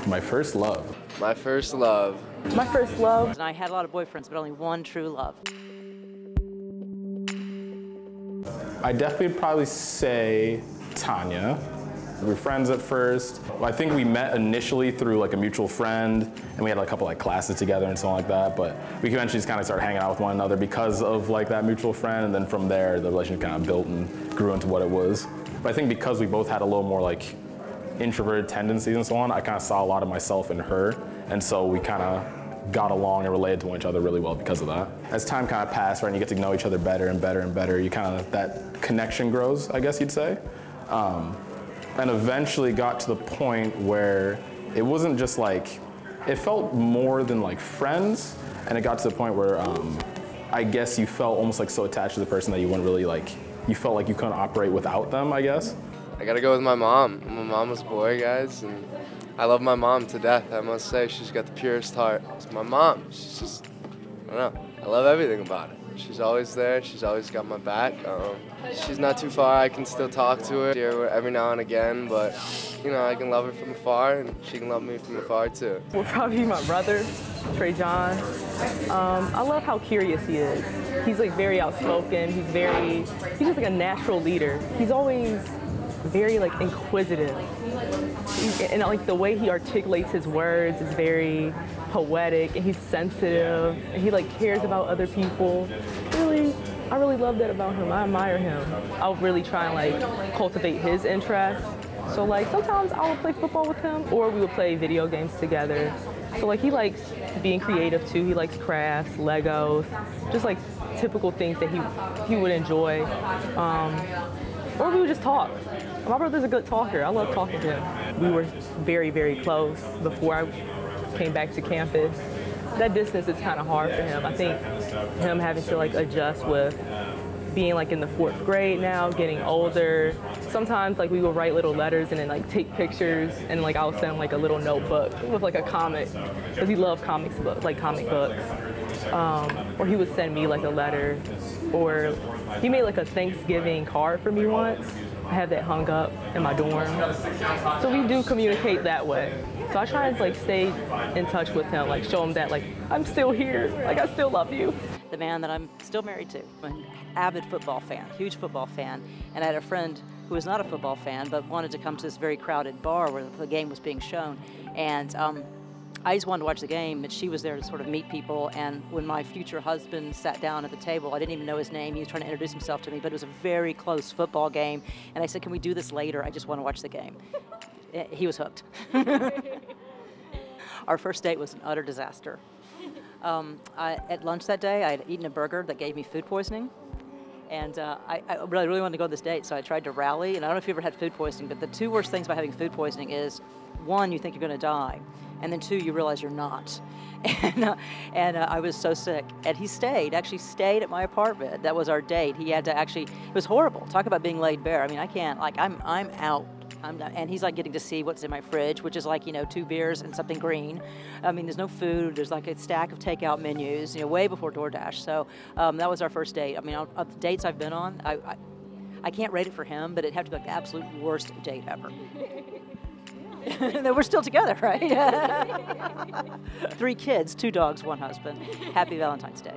My first love. My first love. My first love. And I had a lot of boyfriends, but only one true love. I definitely would probably say Tanya. We were friends at first. I think we met initially through like a mutual friend, and we had like, a couple like classes together and so on like that, but we eventually just kind of started hanging out with one another because of like that mutual friend, and then from there the relationship kind of built and grew into what it was. But I think because we both had a little more like introverted tendencies and so on, I kind of saw a lot of myself in her, and so we kind of got along and related to each other really well because of that. As time kind of passed, right, and you get to know each other better and better and better, you kind of, that connection grows, I guess you'd say. And eventually got to the point where it wasn't just like, it felt more than like friends, and it got to the point where I guess you felt almost like so attached to the person that you wouldn't really like, you felt like you couldn't operate without them, I guess. I gotta go with my mom. I'm a mama's boy, guys, and I love my mom to death, I must say. She's got the purest heart. It's my mom. She's just, I don't know, I love everything about it. She's always there. She's always got my back. She's not too far. I can still talk to her every now and again, but you know, I can love her from afar, and she can love me from afar too. Will probably be my brother, Trey John. I love how curious he is. He's like very outspoken. He's just like a natural leader. He's always very like inquisitive, and like the way he articulates his words is very poetic, and he's sensitive, and he like cares about other people. I really love that about him. I admire him. I'll really try and like cultivate his interest. So like sometimes I would play football with him, or we would play video games together. So like he likes being creative too. He likes crafts, Legos, just like typical things that he would enjoy. Or we would just talk. My brother's a good talker. I love talking to him. We were very, very close before I came back to campus. That distance is kind of hard for him. I think him having to like adjust with being like in the 4th grade now, getting older. Sometimes like we would write little letters and then like take pictures, and like I'll send him like a little notebook with like a comic, because he loved comic books. Or he would send me like a letter, or he made like a Thanksgiving card for me once. I have that hung up in my dorm. So we do communicate that way. So I try to like stay in touch with him, like show him that like I'm still here, like I still love you. The man that I'm still married to. I'm an avid football fan, huge football fan, and I had a friend who was not a football fan but wanted to come to this very crowded bar where the game was being shown, and I just wanted to watch the game, and she was there to sort of meet people. And when my future husband sat down at the table, I didn't even know his name. He was trying to introduce himself to me, but it was a very close football game. And I said, "Can we do this later? I just want to watch the game." He was hooked. Our first date was an utter disaster. At lunch that day, I had eaten a burger that gave me food poisoning. And I really wanted to go on this date, so I tried to rally. And I don't know if you ever had food poisoning, but the 2 worst things about having food poisoning is, 1, you think you're going to die, and then 2, you realize you're not. And I was so sick. And he actually stayed at my apartment. That was our date. He had to actually, it was horrible. Talk about being laid bare. I mean, I can't, like, I'm out. And he's like getting to see what's in my fridge, which is like, 2 beers and something green. I mean, there's no food. There's like a stack of takeout menus, way before DoorDash. So that was our first date. I mean, of the dates I've been on, I can't rate it for him, but it'd have to be like the absolute worst date ever. We're still together, right? 3 kids, 2 dogs, 1 husband. Happy Valentine's Day.